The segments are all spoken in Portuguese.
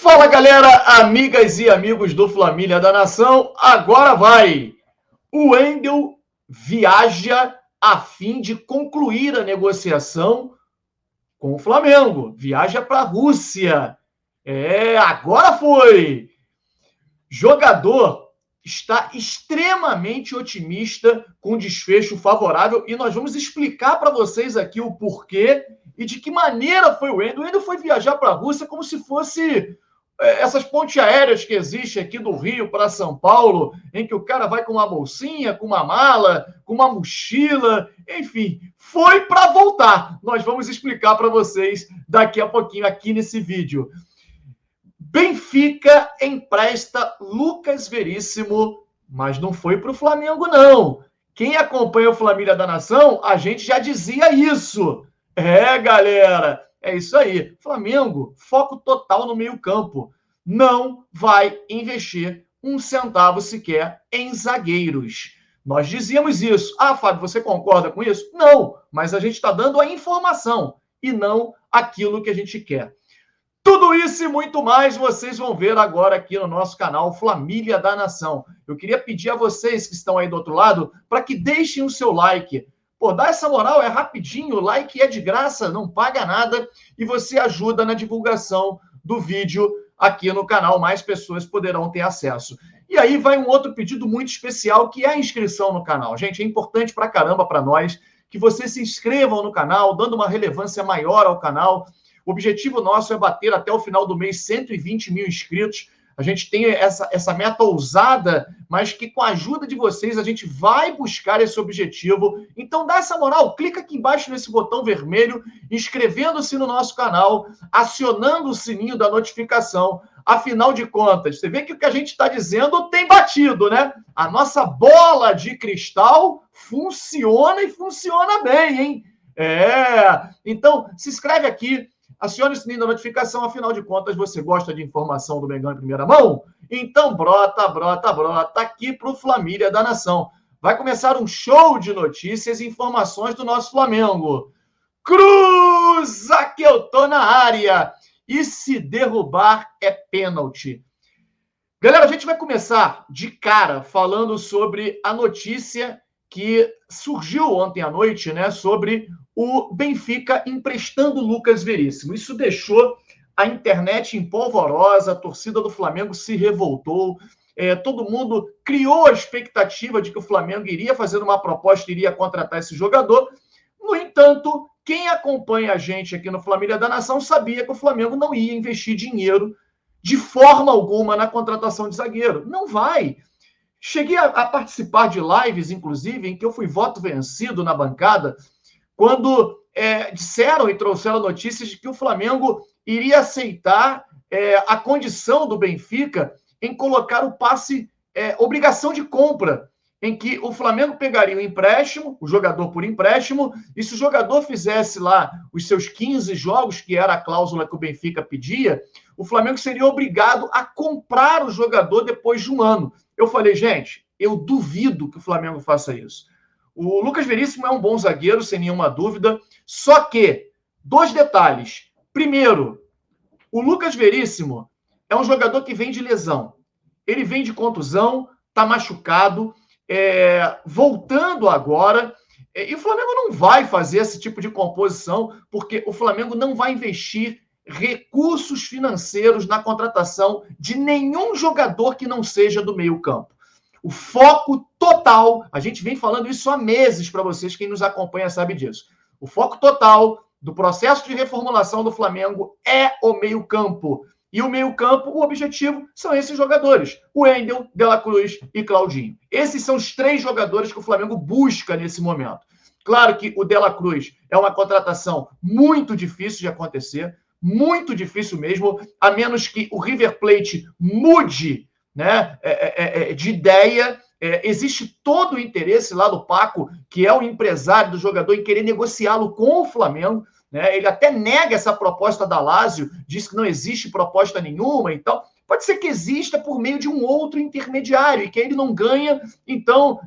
Fala, galera, amigas e amigos do Família da Nação. Agora vai! O Wendel viaja a fim de concluir a negociação com o Flamengo. Viaja para a Rússia. Agora foi! Jogador está extremamente otimista com desfecho favorável e nós vamos explicar para vocês aqui o porquê e de que maneira foi o Wendel. O Wendel foi viajar para a Rússia como se fosse essas pontes aéreas que existem aqui do Rio para São Paulo, em que o cara vai com uma bolsinha, com uma mala, com uma mochila, enfim, foi para voltar. Nós vamos explicar para vocês daqui a pouquinho aqui nesse vídeo. Benfica empresta Lucas Veríssimo, mas não foi para o Flamengo, não. Quem acompanha o Família da Nação, a gente já dizia isso. Galera, é isso aí. Flamengo, foco total no meio-campo. Não vai investir um centavo sequer em zagueiros. Nós dizíamos isso. Ah, Fábio, você concorda com isso? Não, mas a gente está dando a informação e não aquilo que a gente quer. Tudo isso e muito mais vocês vão ver agora aqui no nosso canal Família da Nação. Eu queria pedir a vocês que estão aí do outro lado para que deixem o seu like. Pô, dá essa moral, é rapidinho, o like é de graça, não paga nada e você ajuda na divulgação do vídeo aqui no canal, mais pessoas poderão ter acesso. E aí vai um outro pedido muito especial, que é a inscrição no canal. Gente, é importante pra caramba para nós que vocês se inscrevam no canal, dando uma relevância maior ao canal. O objetivo nosso é bater até o final do mês 120 mil inscritos. A gente tem essa meta ousada, mas que com a ajuda de vocês a gente vai buscar esse objetivo. Então dá essa moral, clica aqui embaixo nesse botão vermelho, inscrevendo-se no nosso canal, acionando o sininho da notificação. Afinal de contas, você vê que o que a gente está dizendo tem batido, né? A nossa bola de cristal funciona e funciona bem, hein? Então se inscreve aqui. Acione o sininho da notificação, afinal de contas, você gosta de informação do Mengão em primeira mão? Então brota aqui para o Família da Nação. Vai começar um show de notícias e informações do nosso Flamengo. Cruza que eu tô na área! E se derrubar é pênalti. Galera, a gente vai começar de cara falando sobre a notícia que surgiu ontem à noite, né, sobre o Benfica emprestando o Lucas Veríssimo. Isso deixou a internet em polvorosa, a torcida do Flamengo se revoltou, todo mundo criou a expectativa de que o Flamengo iria fazer uma proposta, iria contratar esse jogador. No entanto, quem acompanha a gente aqui no Família da Nação sabia que o Flamengo não ia investir dinheiro de forma alguma na contratação de zagueiro. Não vai. Cheguei a participar de lives, inclusive, em que eu fui voto vencido na bancada, quando disseram e trouxeram notícias de que o Flamengo iria aceitar a condição do Benfica em colocar o passe, obrigação de compra, em que o Flamengo pegaria o empréstimo, o jogador por empréstimo, e se o jogador fizesse lá os seus 15 jogos, que era a cláusula que o Benfica pedia, o Flamengo seria obrigado a comprar o jogador depois de um ano. Eu falei, gente, eu duvido que o Flamengo faça isso. O Lucas Veríssimo é um bom zagueiro, sem nenhuma dúvida, só que, dois detalhes. Primeiro, o Lucas Veríssimo é um jogador que vem de lesão. Ele vem de contusão, está machucado, voltando agora, e o Flamengo não vai fazer esse tipo de composição, porque o Flamengo não vai investir recursos financeiros na contratação de nenhum jogador que não seja do meio-campo. O foco total, a gente vem falando isso há meses para vocês, quem nos acompanha sabe disso. O foco total do processo de reformulação do Flamengo é o meio-campo. E o meio-campo, o objetivo são esses jogadores: o Wendel, De La Cruz e Claudinho. Esses são os três jogadores que o Flamengo busca nesse momento. Claro que o De La Cruz é uma contratação muito difícil de acontecer, muito difícil mesmo, a menos que o River Plate mude, né, de ideia. Existe todo o interesse lá do Paco, que é o empresário do jogador, em querer negociá-lo com o Flamengo. Né? Ele até nega essa proposta da Lazio, diz que não existe proposta nenhuma e tal. Pode ser que exista por meio de um outro intermediário, e que ele não ganha, então...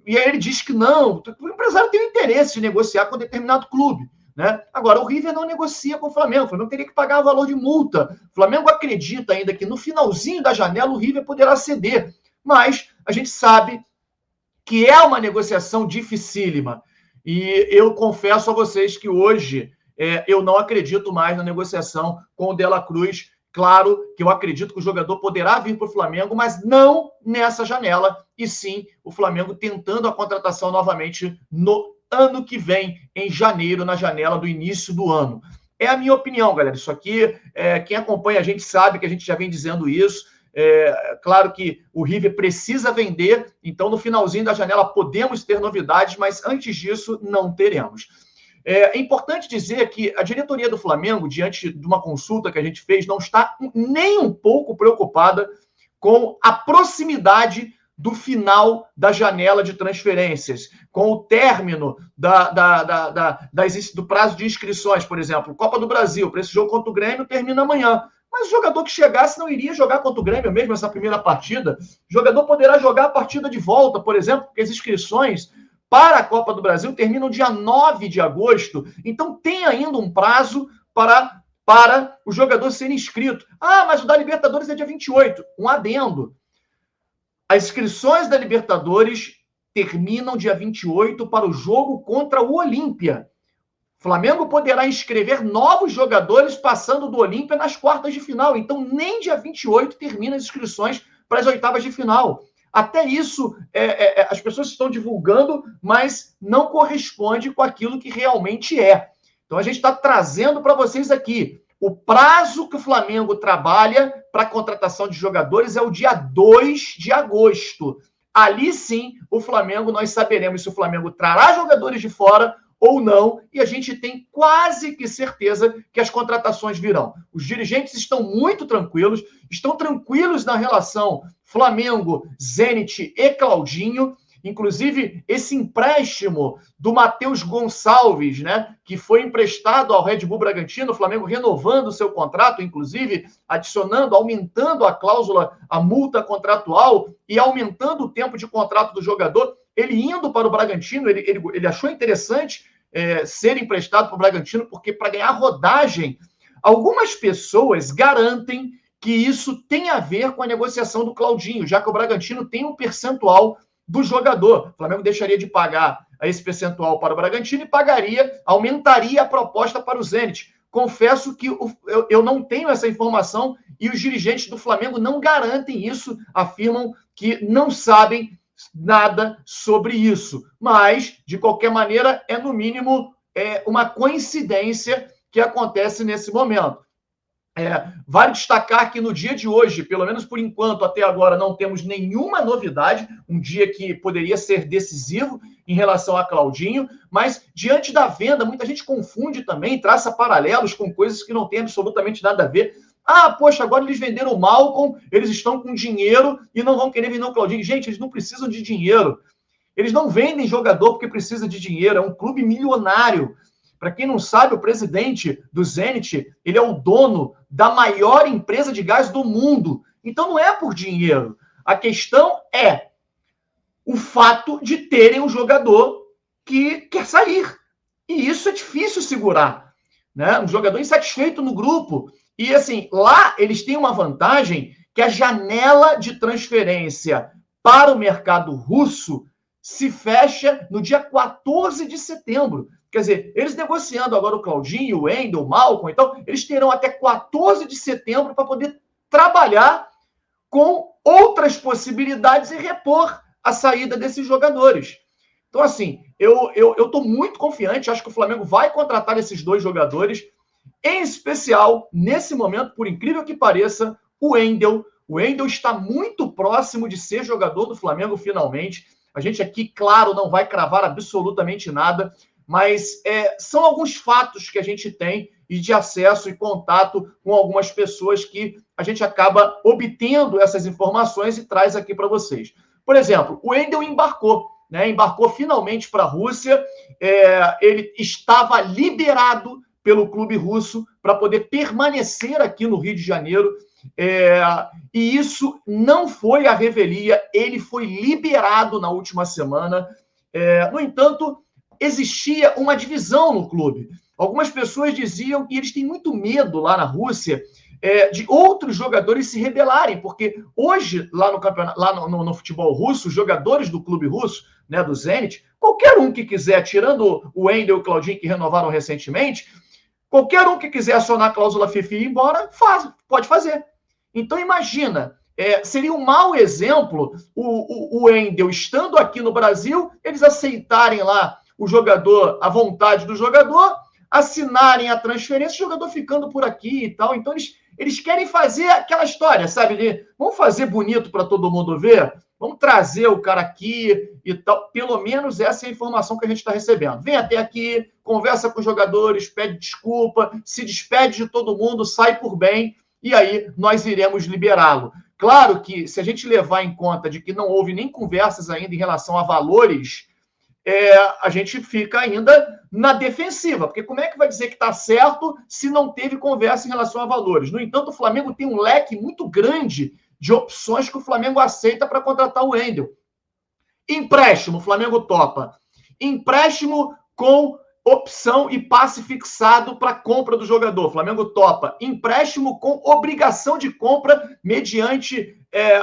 E aí ele diz que não. O empresário tem o interesse de negociar com determinado clube. né? Agora, o River não negocia com o Flamengo teria que pagar o valor de multa. O Flamengo acredita ainda que no finalzinho da janela o River poderá ceder, mas a gente sabe que é uma negociação dificílima. E eu confesso a vocês que hoje eu não acredito mais na negociação com o De La Cruz. Claro que eu acredito que o jogador poderá vir para o Flamengo, mas não nessa janela, e sim o Flamengo tentando a contratação novamente no ano que vem, em janeiro, na janela do início do ano. É a minha opinião, galera. Isso aqui, quem acompanha a gente sabe que a gente já vem dizendo isso. Claro que o River precisa vender, então no finalzinho da janela podemos ter novidades, mas antes disso não teremos. É importante dizer que a diretoria do Flamengo, diante de uma consulta que a gente fez, não está nem um pouco preocupada com a proximidade do final da janela de transferências, com o término do prazo de inscrições, por exemplo. Copa do Brasil, para esse jogo contra o Grêmio, termina amanhã. Mas o jogador que chegasse não iria jogar contra o Grêmio mesmo essa primeira partida. O jogador poderá jogar a partida de volta, por exemplo, porque as inscrições para a Copa do Brasil terminam dia 9 de agosto. Então tem ainda um prazo para o jogador ser inscrito. Mas o da Libertadores é dia 28. Um adendo. As inscrições da Libertadores terminam dia 28 para o jogo contra o Olímpia. O Flamengo poderá inscrever novos jogadores passando do Olímpia nas quartas de final. Então, nem dia 28 termina as inscrições para as oitavas de final. Até isso, as pessoas estão divulgando, mas não corresponde com aquilo que realmente é. Então, a gente está trazendo para vocês aqui. O prazo que o Flamengo trabalha para a contratação de jogadores é o dia 2 de agosto. Ali sim, o Flamengo, nós saberemos se o Flamengo trará jogadores de fora ou não, e a gente tem quase que certeza que as contratações virão. Os dirigentes estão muito tranquilos, estão tranquilos na relação Flamengo, Zenit e Claudinho. Inclusive, esse empréstimo do Matheus Gonçalves, né, que foi emprestado ao Red Bull Bragantino, o Flamengo renovando o seu contrato, inclusive adicionando, aumentando a cláusula, a multa contratual e aumentando o tempo de contrato do jogador. Ele indo para o Bragantino, ele achou interessante ser emprestado para o Bragantino, porque para ganhar rodagem, algumas pessoas garantem que isso tem a ver com a negociação do Claudinho, já que o Bragantino tem um percentual do jogador. O Flamengo deixaria de pagar esse percentual para o Bragantino e aumentaria a proposta para o Zenit. Confesso que eu não tenho essa informação e os dirigentes do Flamengo não garantem isso, afirmam que não sabem nada sobre isso. Mas, de qualquer maneira, no mínimo, uma coincidência que acontece nesse momento. Vale destacar que no dia de hoje, pelo menos por enquanto, até agora, não temos nenhuma novidade, um dia que poderia ser decisivo em relação a Claudinho, mas diante da venda, muita gente confunde também, traça paralelos com coisas que não têm absolutamente nada a ver. Poxa, agora eles venderam o Malcom, eles estão com dinheiro e não vão querer vender o Claudinho. Gente, eles não precisam de dinheiro. Eles não vendem jogador porque precisa de dinheiro, é um clube milionário. Para quem não sabe, o presidente do Zenit, ele é o dono da maior empresa de gás do mundo. Então não é por dinheiro. A questão é o fato de terem um jogador que quer sair. E isso é difícil segurar, né? Um jogador insatisfeito no grupo. E assim, lá eles têm uma vantagem que a janela de transferência para o mercado russo se fecha no dia 14 de setembro. Quer dizer, eles negociando agora o Claudinho, o Wendel, o Malcom, então, eles terão até 14 de setembro para poder trabalhar com outras possibilidades e repor a saída desses jogadores. Então, assim, eu estou muito confiante, acho que o Flamengo vai contratar esses dois jogadores, em especial, nesse momento, por incrível que pareça, o Wendel. O Wendel está muito próximo de ser jogador do Flamengo, finalmente. A gente aqui, claro, não vai cravar absolutamente nada, mas são alguns fatos que a gente tem e de acesso e contato com algumas pessoas que a gente acaba obtendo essas informações e traz aqui para vocês. Por exemplo, o Wendel embarcou, né? Embarcou finalmente para a Rússia, ele estava liberado pelo clube russo para poder permanecer aqui no Rio de Janeiro, e isso não foi a revelia, ele foi liberado na última semana. No entanto, existia uma divisão no clube. Algumas pessoas diziam que eles têm muito medo lá na Rússia de outros jogadores se rebelarem, porque hoje, lá no campeonato, lá no futebol russo, os jogadores do clube russo, né, do Zenit, qualquer um que quiser, tirando o Wendel e o Claudinho, que renovaram recentemente, qualquer um que quiser acionar a cláusula FIFA e ir embora, pode fazer. Então, imagina, seria um mau exemplo o Wendel estando aqui no Brasil, eles aceitarem lá o jogador, a vontade do jogador, assinarem a transferência, o jogador ficando por aqui e tal. Então, eles querem fazer aquela história, sabe? Vamos fazer bonito para todo mundo ver? Vamos trazer o cara aqui e tal. Pelo menos essa é a informação que a gente está recebendo. Vem até aqui, conversa com os jogadores, pede desculpa, se despede de todo mundo, sai por bem, e aí nós iremos liberá-lo. Claro que, se a gente levar em conta de que não houve nem conversas ainda em relação a valores, a gente fica ainda na defensiva, porque como é que vai dizer que está certo se não teve conversa em relação a valores? No entanto, o Flamengo tem um leque muito grande de opções que o Flamengo aceita para contratar o Wendel. Empréstimo, o Flamengo topa. Empréstimo com opção e passe fixado para compra do jogador, o Flamengo topa. Empréstimo com obrigação de compra mediante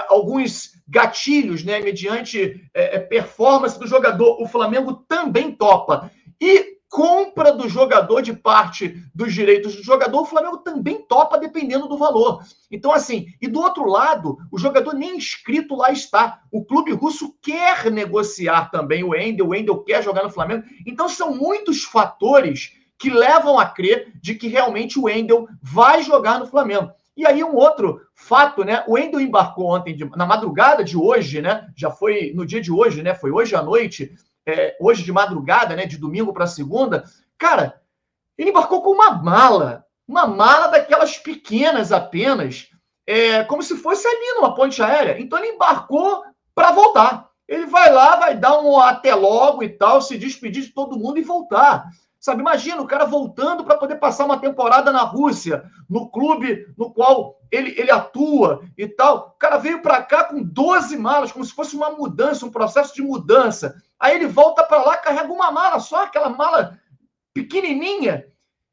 alguns gatilhos, né? Mediante performance do jogador, o Flamengo também topa. E compra do jogador de parte dos direitos do jogador, o Flamengo também topa dependendo do valor. Então, assim, e do outro lado, o jogador nem inscrito lá está. O clube russo quer negociar também o Wendel quer jogar no Flamengo. Então, são muitos fatores que levam a crer de que realmente o Wendel vai jogar no Flamengo. E aí um outro fato, né? O Wendel embarcou ontem, na madrugada de hoje, né? Já foi no dia de hoje, né? Foi hoje à noite, hoje de madrugada, né? De domingo para segunda. Cara, ele embarcou com uma mala daquelas pequenas apenas, como se fosse ali numa ponte aérea. Então ele embarcou para voltar. Ele vai lá, vai dar um até logo e tal, se despedir de todo mundo e voltar. Sabe, imagina o cara voltando para poder passar uma temporada na Rússia, no clube no qual ele atua e tal. O cara veio para cá com 12 malas, como se fosse uma mudança, um processo de mudança. Aí ele volta para lá, carrega uma mala só, aquela mala pequenininha,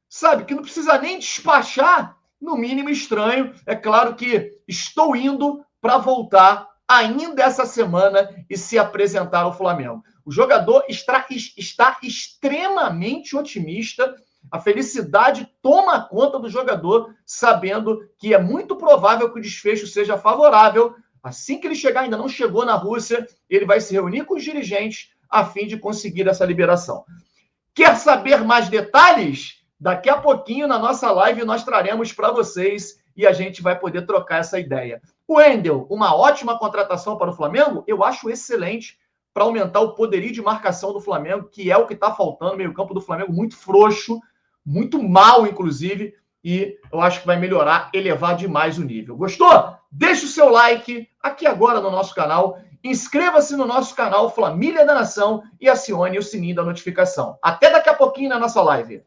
sabe, que não precisa nem despachar. No mínimo estranho. É claro que estou indo para voltar ainda essa semana e se apresentar ao Flamengo. O jogador está extremamente otimista. A felicidade toma conta do jogador, sabendo que é muito provável que o desfecho seja favorável. Assim que ele chegar, ainda não chegou na Rússia, ele vai se reunir com os dirigentes a fim de conseguir essa liberação. Quer saber mais detalhes? Daqui a pouquinho, na nossa live, nós traremos para vocês e a gente vai poder trocar essa ideia. O Wendel, uma ótima contratação para o Flamengo? Eu acho excelente para aumentar o poderio de marcação do Flamengo, que é o que está faltando. Meio-campo do Flamengo muito frouxo, muito mal, inclusive, e eu acho que vai melhorar, elevar demais o nível. Gostou? Deixe o seu like aqui agora no nosso canal, inscreva-se no nosso canal Família da Nação e acione o sininho da notificação. Até daqui a pouquinho na nossa live.